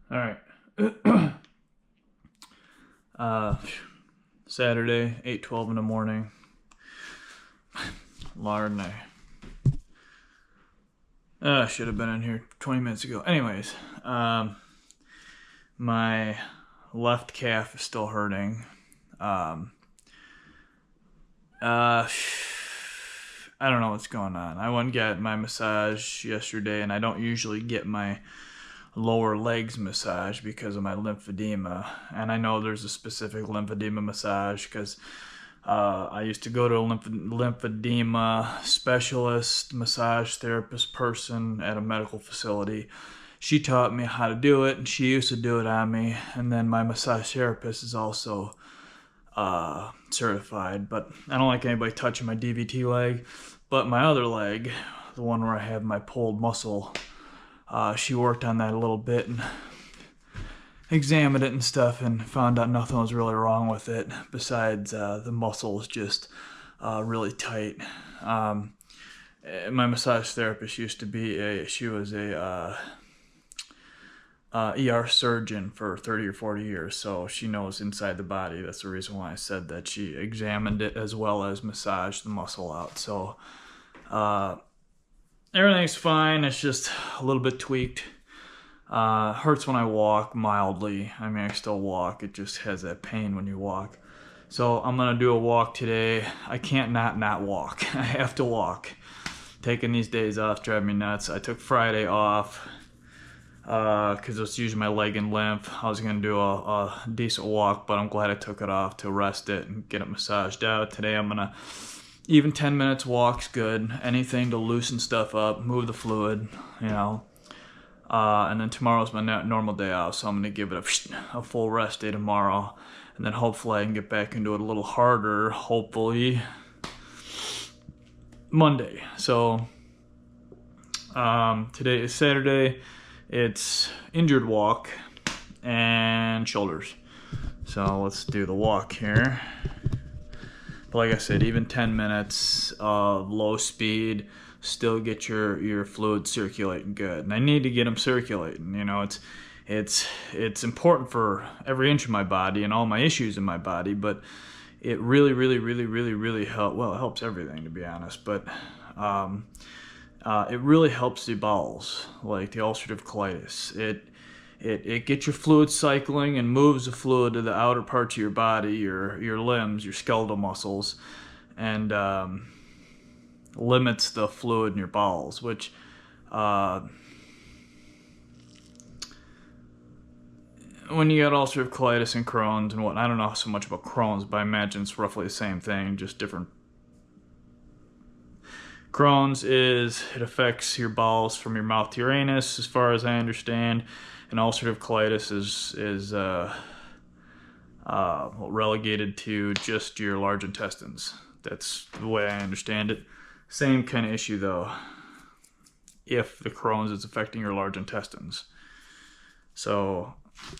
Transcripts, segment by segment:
All right. Saturday, 8:12 in the morning. Lord, I should have been in here 20 minutes ago. Anyways, my left calf is still hurting. I don't know what's going on. I went and got my massage yesterday, and I don't usually get my lower legs massage because of my lymphedema. And I know there's a specific lymphedema massage because I used to go to a lymphedema specialist, massage therapist person at a medical facility. She taught me how to do it, and she used to do it on me. And then my massage therapist is also certified, but I don't like anybody touching my DVT leg. But my other leg, the one where I have my pulled muscle, she worked on that a little bit and examined it and stuff and found out nothing was really wrong with it besides the muscles just really tight. My massage therapist used to be she was a ER surgeon for 30 or 40 years, so she knows inside the body. That's the reason why I said that. She examined it as well as massaged the muscle out. So everything's fine. It's just a little bit tweaked. Hurts when I walk mildly. I mean, I still walk. It just has that pain when you walk. So I'm going to do a walk today. I can't not walk. I have to walk. Taking these days off drive me nuts. I took Friday off because it's usually my leg and lymph. I was going to do a decent walk, but I'm glad I took it off to rest it and get it massaged out. Today I'm going to, even 10 minutes walk's good. Anything to loosen stuff up, move the fluid, you know. And then tomorrow's my normal day off, so I'm going to give it a full rest day tomorrow. And then hopefully I can get back into it a little harder, hopefully Monday. So today is Saturday. It's injured walk and shoulders. So let's do the walk here. But like I said, even 10 minutes of low speed, still get your fluid circulating good. And I need to get them circulating. You know, it's important for every inch of my body and all my issues in my body, but it really helps. Well, it helps everything, to be honest, but it really helps the bowels, like the ulcerative colitis. It gets your fluid cycling and moves the fluid to the outer parts of your body, your limbs, your skeletal muscles, and limits the fluid in your bowels, which when you got ulcerative colitis and Crohn's and what, I don't know so much about Crohn's, but I imagine it's roughly the same thing, just different. Crohn's it affects your bowels from your mouth to your anus, as far as I understand, and ulcerative colitis is relegated to just your large intestines. That's the way I understand it. Same kind of issue though, if the Crohn's is affecting your large intestines. So,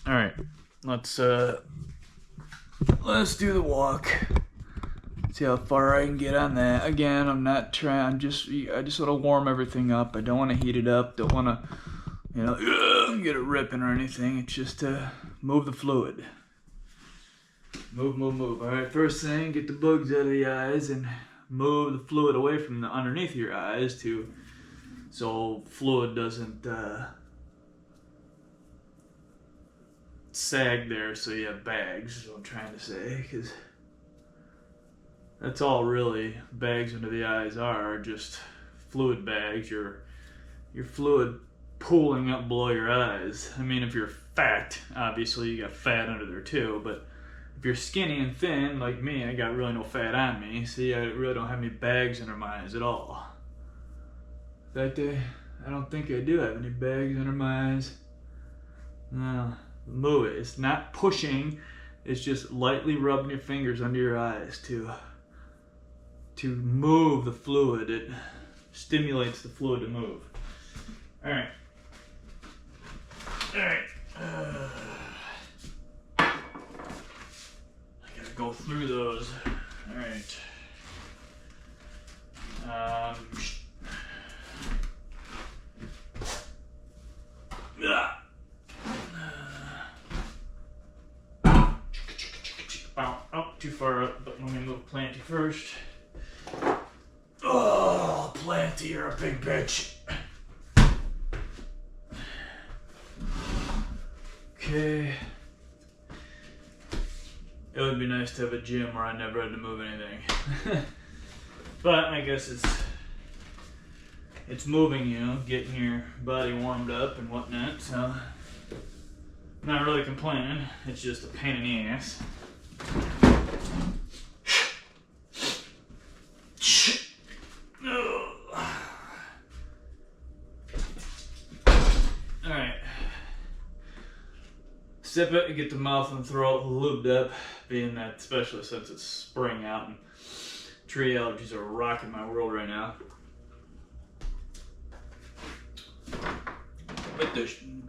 all right, let's do the walk. See how far I can get on that. Again, I'm not trying. I just want to warm everything up. I don't want to heat it up. Don't want to, get it ripping or anything. It's just to move the fluid. Move. All right, first thing, get the bugs out of the eyes and move the fluid away from the underneath your eyes so fluid doesn't sag there, so you have bags, is what I'm trying to say, because that's all really bags under the eyes are, just fluid bags, your fluid pooling up below your eyes. I mean, if you're fat, obviously you got fat under there too, but if you're skinny and thin, like me, I got really no fat on me. See, I really don't have any bags under my eyes at all. In fact, I don't think I do have any bags under my eyes. No, move it. It's not pushing. It's just lightly rubbing your fingers under your eyes to move the fluid. It stimulates the fluid to move. All right. Go through those. All right. far up, but let me move Planty first. Oh, Planty, you're a big bitch. Okay. It would be nice to have a gym where I never had to move anything. But I guess it's moving, you know, getting your body warmed up and whatnot, so not really complaining. It's just a pain in the ass. Alright. Sip it and get the mouth and throat lubed up, being that, especially since it's spring out and tree allergies are rocking my world right now.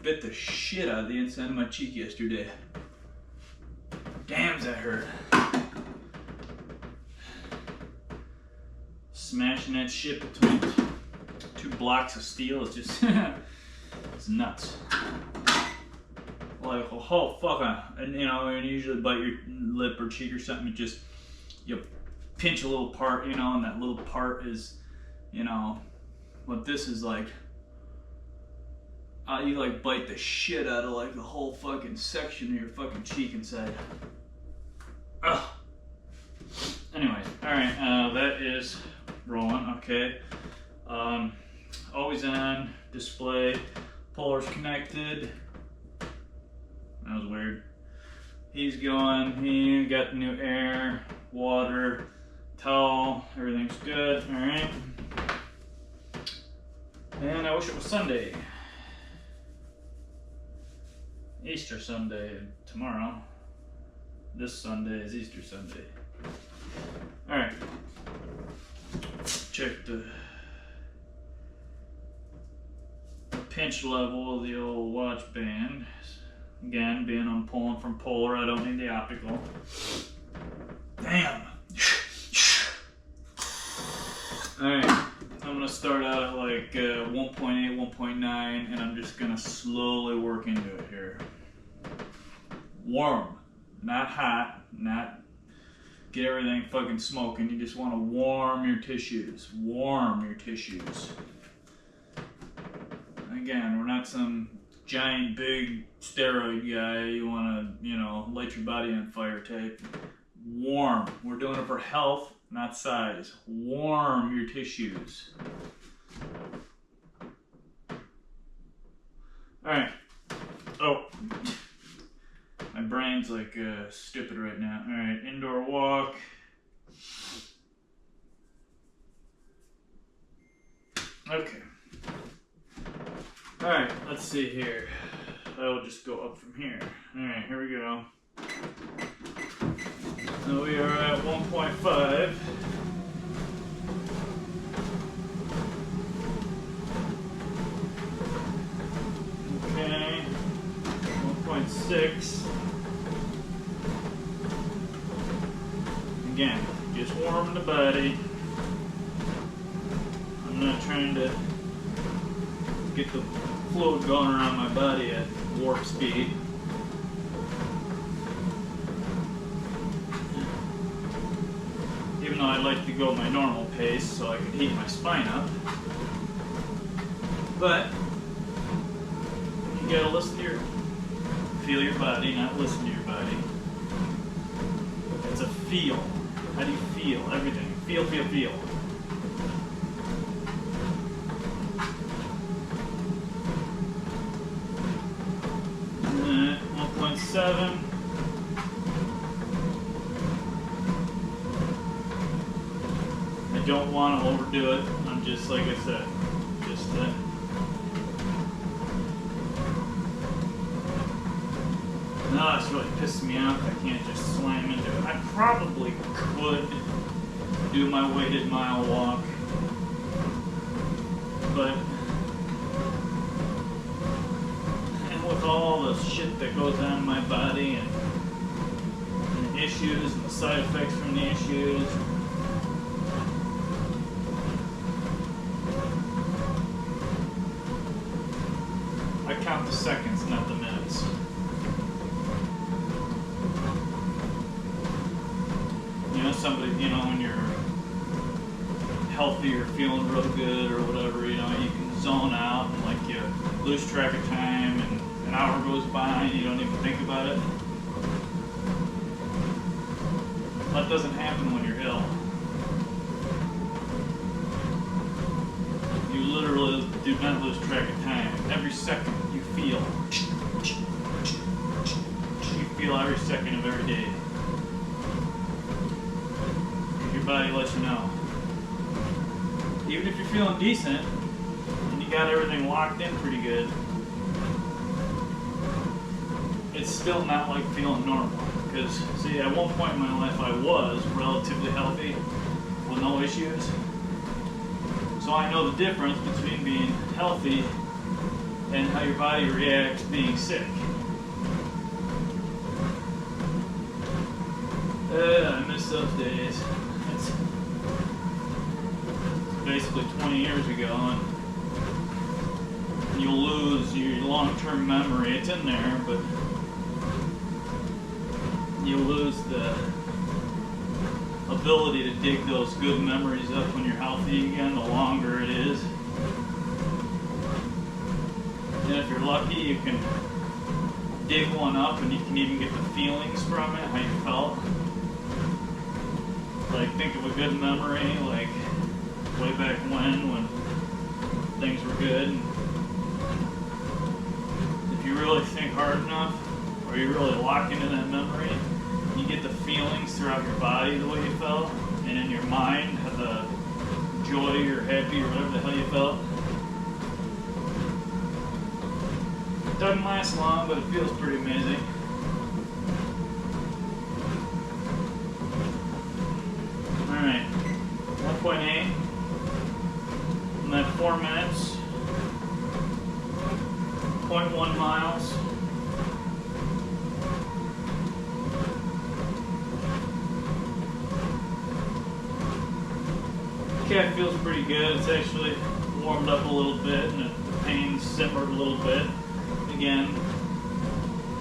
Bit the shit out of the inside of my cheek yesterday. Damn, that hurt. Smashing that shit between two blocks of steel is just it's nuts. Like, oh fuck, and you know, and you usually bite your lip or cheek or something, you pinch a little part, you know, and that little part is, you know, what this is like. You like bite the shit out of like the whole fucking section of your fucking cheek inside. Ugh. Anyways, alright, that is rolling, okay. Always on, display, polar's connected. That was weird. He's going, he got the new air, water, towel, everything's good, alright. And I wish it was Sunday. Easter Sunday tomorrow. This Sunday is Easter Sunday. Alright. Check the pinch level of the old watch band. Again, being I'm pulling from polar, I don't need the optical. Damn! Alright. I'm going to start out at like 1.8, 1.9, and I'm just going to slowly work into it here. Warm, not hot, not get everything fucking smoking. You just want to warm your tissues. Warm your tissues. Again, we're not some giant big steroid guy you want to, you know, light your body on fire type. Warm. We're doing it for health, not size. Warm your tissues. Alright. Oh. My brain's like stupid right now. Alright, indoor walk. Okay. Alright, let's see here. I'll just go up from here. Alright, here we go. So we are at 1.5. Okay. 1.6. Again, just warming the body. I'm not trying to get the fluid going around my body at warp speed. Even though I like to go at my normal pace so I can heat my spine up. But you gotta feel your body, not listen to your body. It's a feel. How do you feel? Everything. Feel, feel, feel. And 1.7. I don't want to overdo it. I'm just, like I said, just no, it's really pissing me off. I can't just slam into it. I probably could do my weighted mile walk, but and with all the shit that goes on in my body and the issues and the side effects from the issues, I count the seconds, not the minutes. somebody, you know, when you're healthy or feeling real good or whatever, you know, you can zone out and like you lose track of time and an hour goes by and you don't even think about it. That doesn't happen when you're ill. You literally do not lose track of time. Every second you feel every second of every day. Your body lets you know. Even if you're feeling decent and you got everything locked in pretty good, it's still not like feeling normal. Because, see, at one point in my life I was relatively healthy with no issues. So I know the difference between being healthy and how your body reacts being sick. I miss those days. It's basically 20 years ago, and you'll lose your long-term memory. It's in there, but you lose the ability to dig those good memories up when you're healthy again, the longer it is. And if you're lucky, you can dig one up and you can even get the feelings from it, how you felt. Like, think of a good memory, like way back when things were good. And if you really think hard enough, or you really lock into that memory, you get the feelings throughout your body the way you felt, and in your mind, the joy or happy or whatever the hell you felt. It doesn't last long, but it feels pretty amazing. Alright, 1.8. I'm at 4 minutes. 0.1 miles. Calf feels pretty good. It's actually warmed up a little bit and the pain simmered a little bit. Again,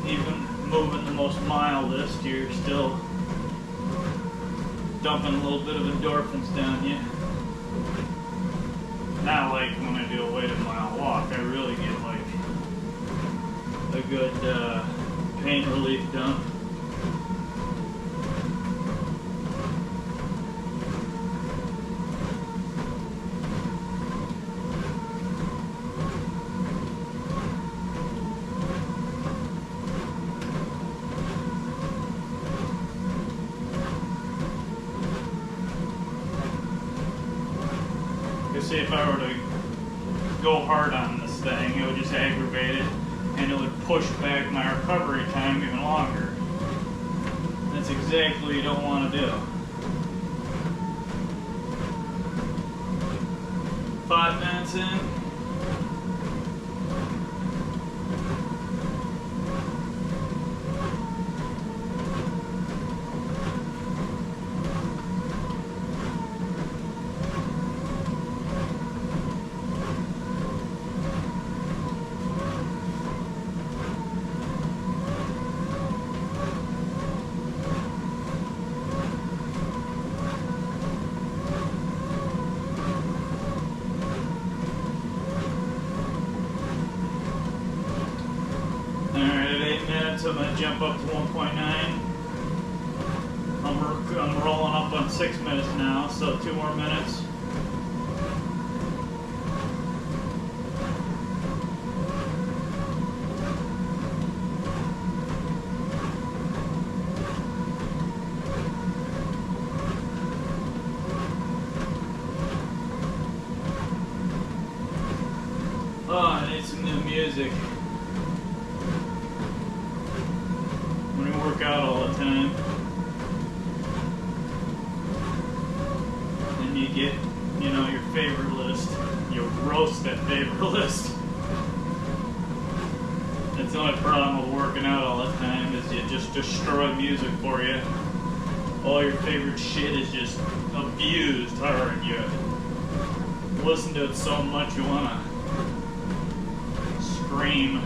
even moving the most mildest, you're still dumping a little bit of endorphins down you. Not like when I do a weighted mile walk, I really get like a good pain relief dump. See, if I were to go hard on this thing, it would just aggravate it and it would push back my recovery time even longer. That's exactly what you don't want to do. 5 minutes in. So I'm going to jump up to 1.9. I'm rolling up on 6 minutes now, so 2 more minutes. Oh, I need some new music. Work out all the time, and you get, you know, your favorite list. You roast that favorite list. That's the only problem with working out all the time, is you just destroy music for you. All your favorite shit is just abused hard. You listen to it so much you wanna scream.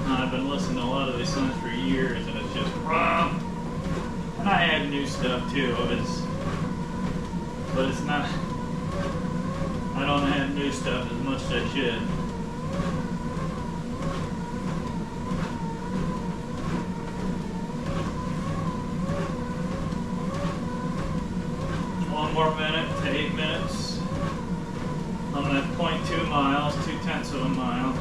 I've been listening to a lot of these songs for years, and it's just raw. And I add new stuff too. But it's not. I don't add new stuff as much as I should. One more minute to 8 minutes. I'm at 0.2 miles, 0.2 of a mile.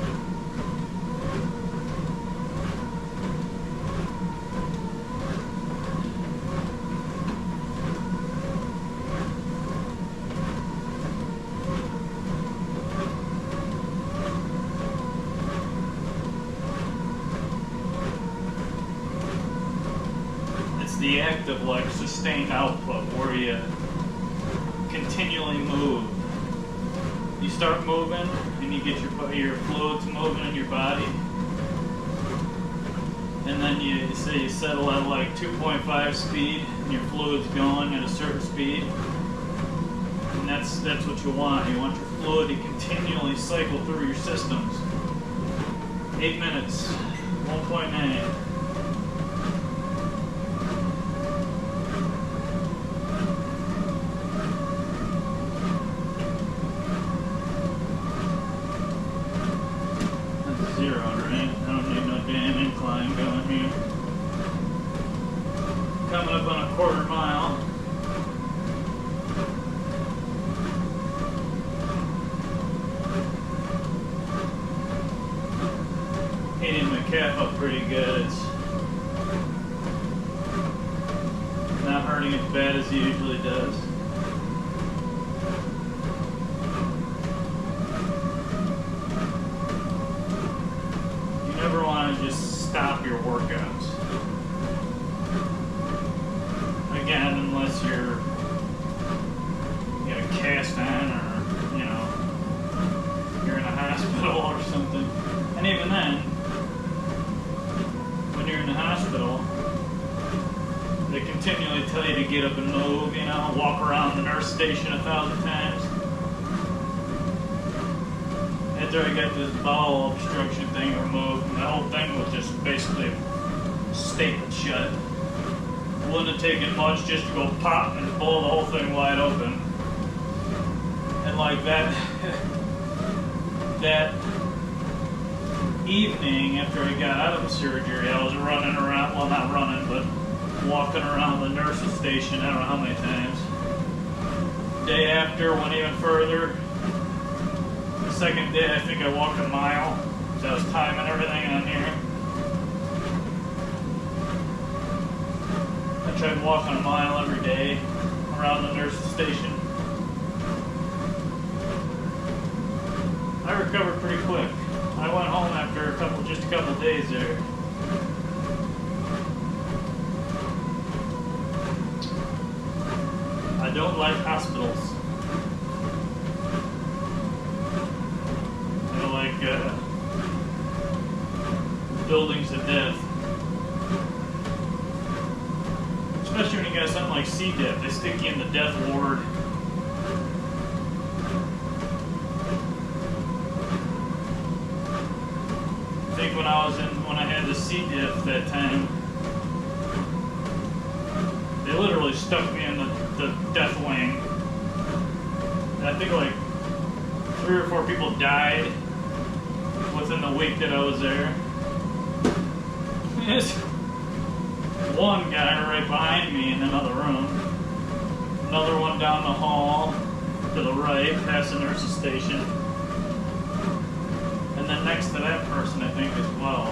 It's the act of like sustained output where you continually move. You start moving and you get your fluids moving in your body, and then you settle at like 2.5 speed and your fluid's going at a certain speed, and that's what you want. You want your fluid to continually cycle through your systems. 8 minutes, 1.9. Zero, right? I don't need no damn incline going here. Coming up on a quarter mile. Hitting my calf up pretty good. It's not hurting as bad as it usually does. Never want to just stop your workouts. Again, unless you got a cast on, or you're in a hospital or something. And even then, when you're in the hospital, they continually tell you to get up and move, walk around the nurse station 1,000 times. After I got this bowel obstruction thing removed, and the whole thing was just basically stapled shut. Wouldn't have taken much just to go pop and blow the whole thing wide open. And like that evening after I got out of the surgery, I was running around, well not running, but walking around the nurse's station, I don't know how many times. Day after, went even further. Second day, I think I walked a mile, so I was timing everything on here. I tried walking a mile every day around the nurse's station. I recovered pretty quick. I went home after just a couple days there. I don't like hospitals. Buildings of death. Especially when you got something like C. diff, they stick you in the death ward. I think when I had the C. diff that time, they literally stuck me in the death wing. And I think like 3 or 4 people died within the week that I was there. There's one guy right behind me in another room. Another one down the hall to the right, past the nurse's station. And then next to that person, I think, as well.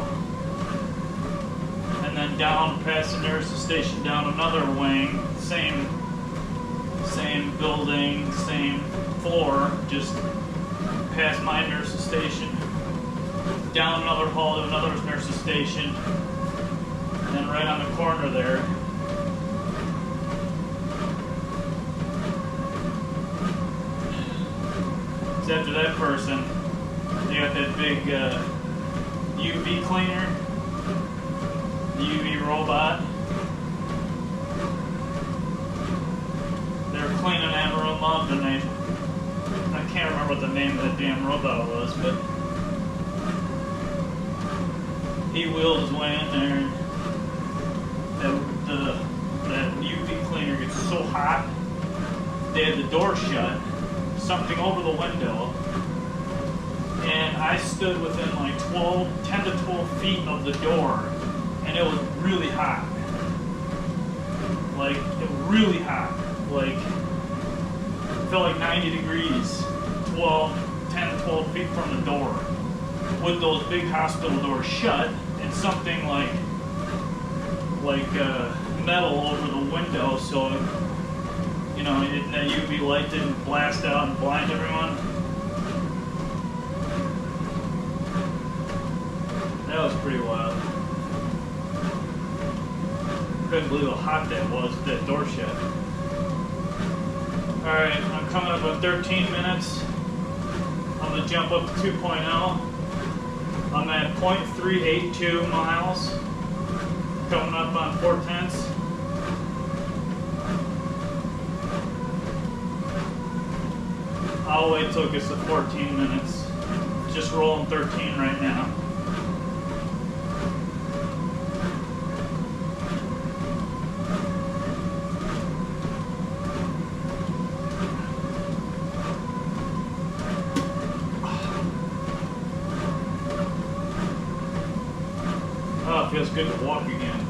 And then down past the nurse's station, down another wing, same building, same floor, just past my nurse's station. Down another hall to another nurse's station. And then right on the corner there. So after that person, they got that big UV cleaner, the UV robot. They were cleaning that room up, and I can't remember what the name of that damn robot was, but he wheeled his way in there. that UV cleaner gets so hot. They had the door shut, something over the window, and I stood within like 10 to 12 feet of the door, and it was really hot. Like, it was really hot. Like, it felt like 90 degrees, 10 to 12 feet from the door, with those big hospital doors shut, and something like metal over the window, so you know that UV light didn't blast out and blind everyone. That was pretty wild. Couldn't believe how hot that was with that door shut. Alright, I'm coming up on 13 minutes. I'm going to jump up to 2.0. I'm at 0.382 miles. Coming up on 4/10. I'll wait till it gets to 14 minutes. Just rolling 13 right now. Oh, it feels good to walk again.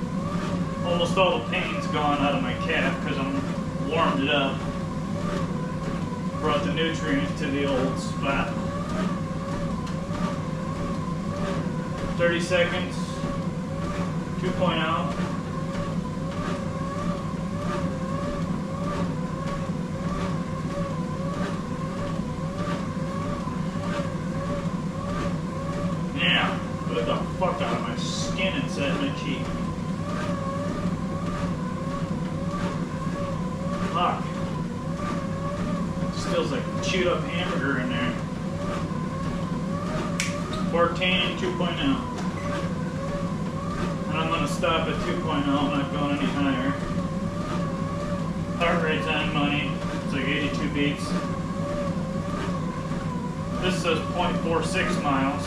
Almost all the pain's gone out of my calf because I'm warmed it up. Brought the nutrients to the old spot. 30 seconds. 2.0. Yeah, put the fuck out of my skin inside my cheek. Fuck. Feels like a chewed up hamburger in there. 14, 2.0. And I'm going to stop at 2.0. I'm not going any higher. Heart rate's on money. It's like 82 beats. This says 0.46 miles.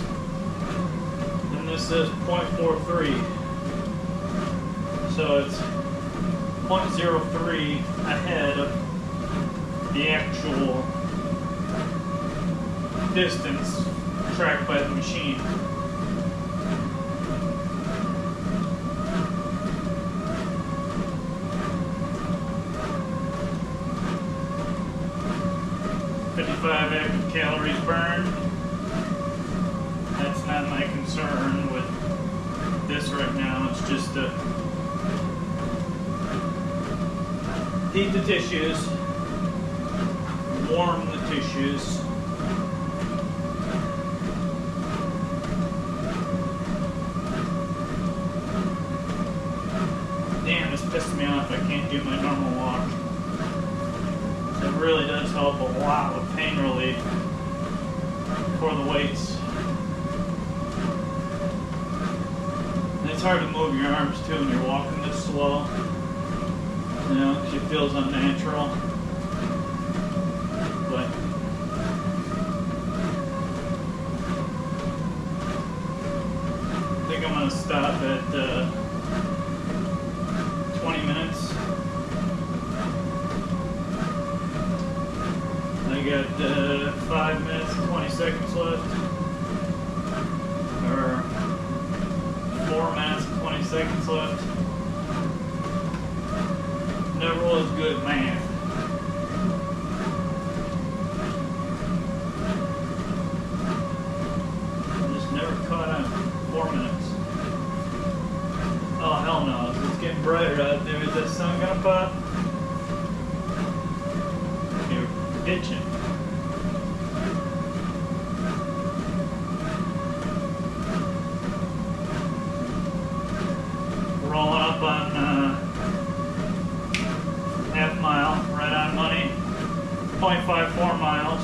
And this says 0.43. So it's 0.03 ahead of the actual distance tracked by the machine. $55 active calories burned. That's not my concern with this right now. It's just to heat the tissues, warm the tissues. Damn, this pissed me off. I can't do my normal walk. So it really does help a lot with pain relief for the weights. And it's hard to move your arms too when you're walking this slow. You know, because it feels unnatural. But I think I'm going to stop at 20 minutes. I got 5 minutes and 20 seconds left. Or 4 minutes and 20 seconds left. Never was good at math. Never caught on 4 minutes. Oh, hell no. It's getting brighter out there. Is that sun gonna pop? You're itching. Rolling up on half mile, right on money. 0.54 miles.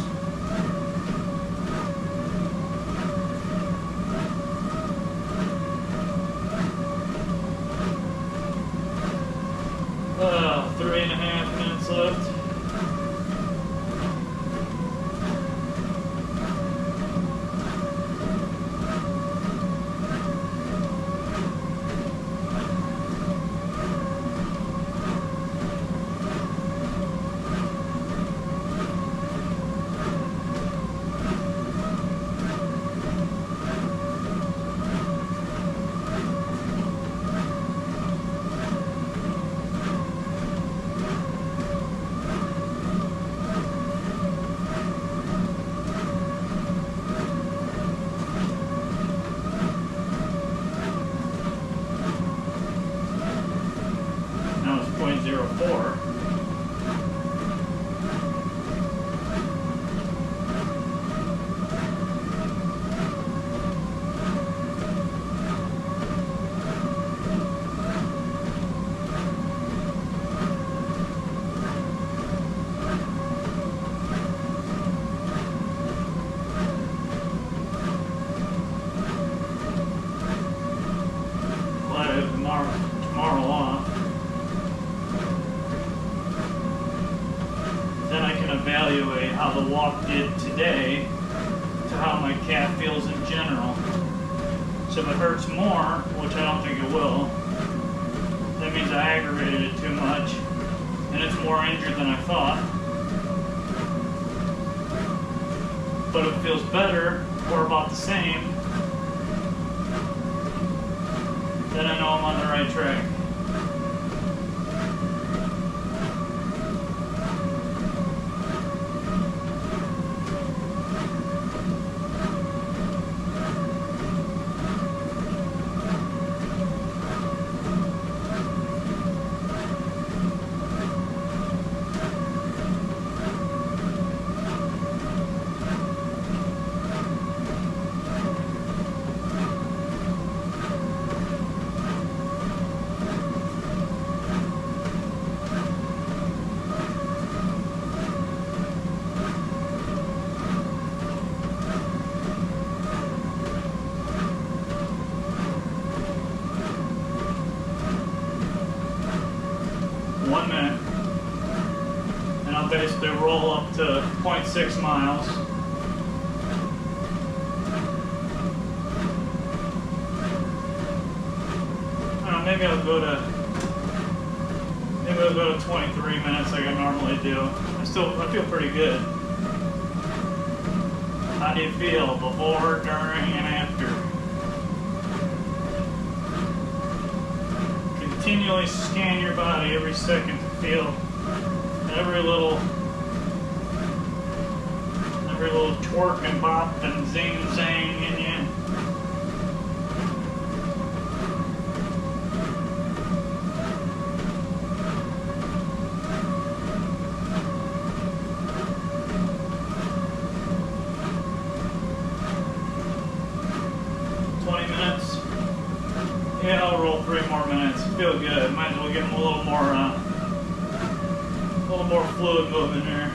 before. Glad I have tomorrow off. Then I can evaluate how the walk did today to how my calf feels in general. So if it hurts more, which I don't think it will, that means I aggravated it too much and it's more injured than I thought. But if it feels better or about the same, then I know I'm on the right track. And I'll basically roll up to 0.6 miles. I don't know, maybe I'll go to 23 minutes like I normally do. I feel pretty good. How do you feel before, during, and after? Continually scan your body every second to feel every little twerk and bop and zing zang in you. Yeah, I'll roll 3 more minutes. Feel good. Might as well get them a little more fluid moving here.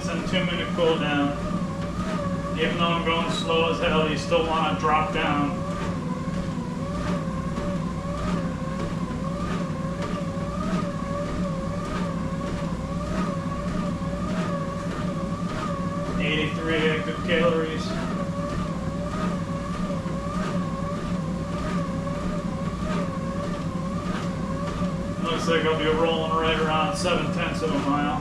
And 2-minute cool down. Even though I'm going slow as hell, you still want to drop down. Active calories. Looks like I'll be rolling right around 7/10 of a mile.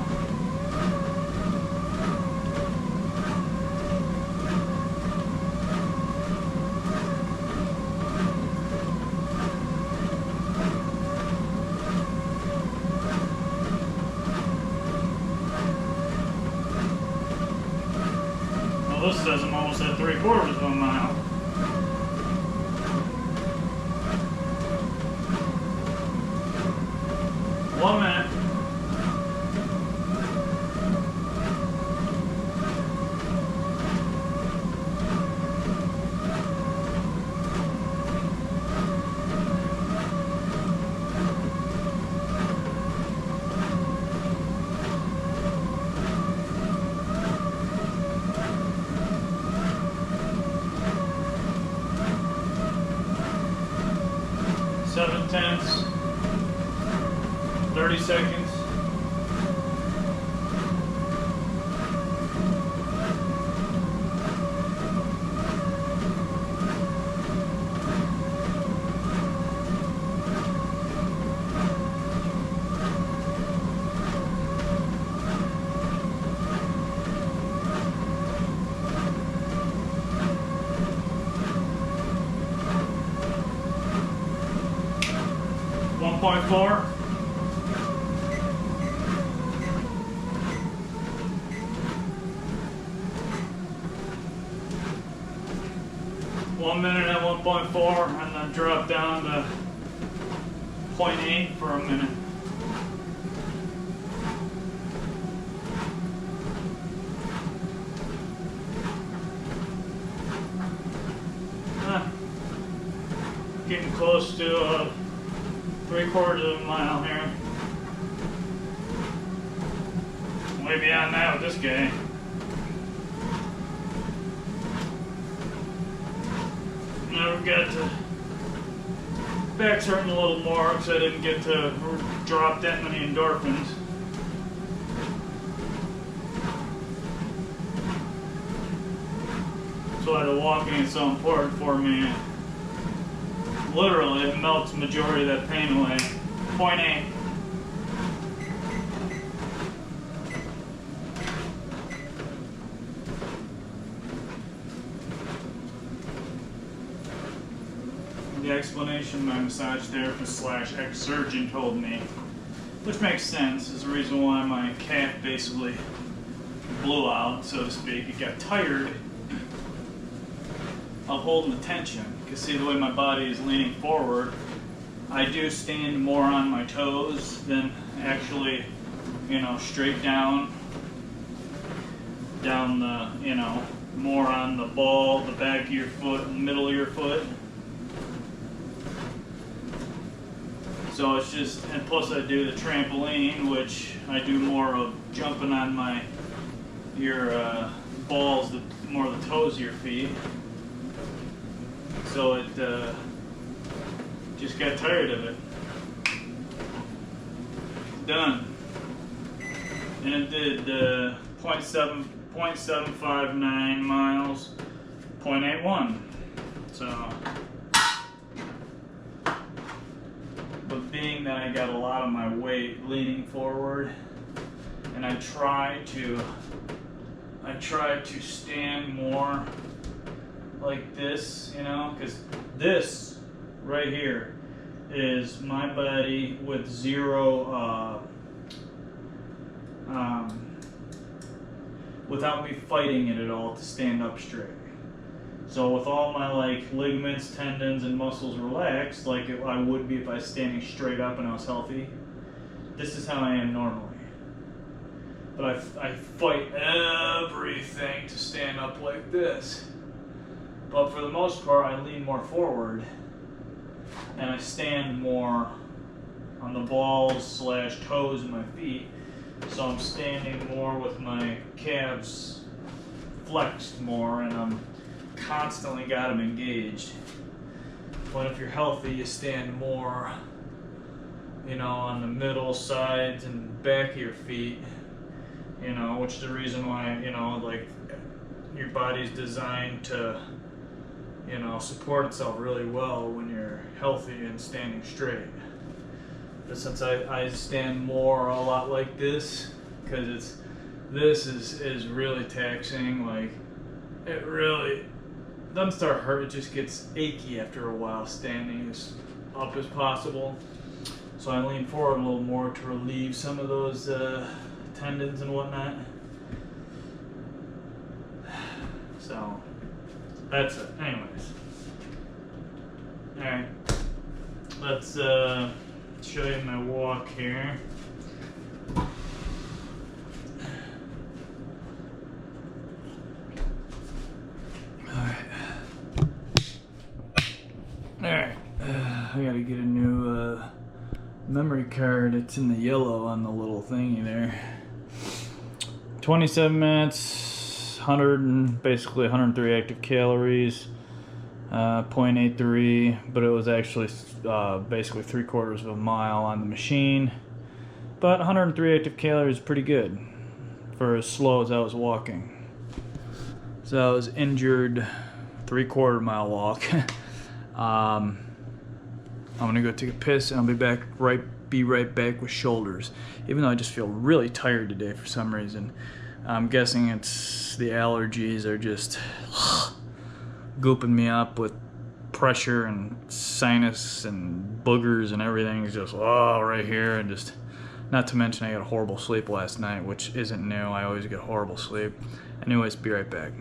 This says I'm almost at 3/4 of a mile. One minute. 7/10, 30 seconds. Point 4. One minute at 1.4 and then drop down to 0.8 for a minute. Getting close to 3/4 of a mile here. Way beyond that with this guy. Now we got to back's hurting a little more because I didn't get to drop that many endorphins. That's why the walking is so important for me. Literally, it melts the majority of that pain away. 0.8. The explanation my massage therapist / ex-surgeon told me, which makes sense, is the reason why my calf basically blew out, so to speak. It got tired of holding the tension. You see the way my body is leaning forward, I do stand more on my toes than actually, straight down the, more on the ball, the back of your foot, and the middle of your foot. So it's just, and plus I do the trampoline, which I do more of jumping on your balls, more of the toes of your feet. So it just got tired of it. Done. And it did 0.759 miles, 0.81. So, but being that I got a lot of my weight leaning forward, and I try to stand more like this, because this right here is my body with zero, without me fighting it at all to stand up straight. So with all my ligaments, tendons, and muscles relaxed, like I would be if I was standing straight up and I was healthy, this is how I am normally. But I fight everything to stand up like this. But for the most part, I lean more forward and I stand more on the balls / toes of my feet. So I'm standing more with my calves flexed more, and I'm constantly got them engaged. But if you're healthy, you stand more, on the middle, sides, and back of your feet, which is the reason why, your body's designed to, support itself really well when you're healthy and standing straight. But since I stand more a lot like this, because this is really taxing, it really doesn't start hurt, it just gets achy after a while standing as up as possible. So I lean forward a little more to relieve some of those tendons and whatnot. So that's it. Anyways. Alright. Let's show you my walk here. Alright. I gotta get a new memory card. It's in the yellow on the little thingy there. 27 minutes, basically 103 active calories. 0.83, but it was actually basically 3/4 of a mile on the machine. But 103 active calories is pretty good for as slow as I was walking. So I was injured 3/4 mile walk. I'm gonna go take a piss and I'll be right back with shoulders. Even though I just feel really tired today for some reason. I'm guessing it's the allergies are just gooping me up with pressure and sinus and boogers and everything is just right here, and just not to mention I got a horrible sleep last night, which isn't new. I always get horrible sleep. Anyways, be right back.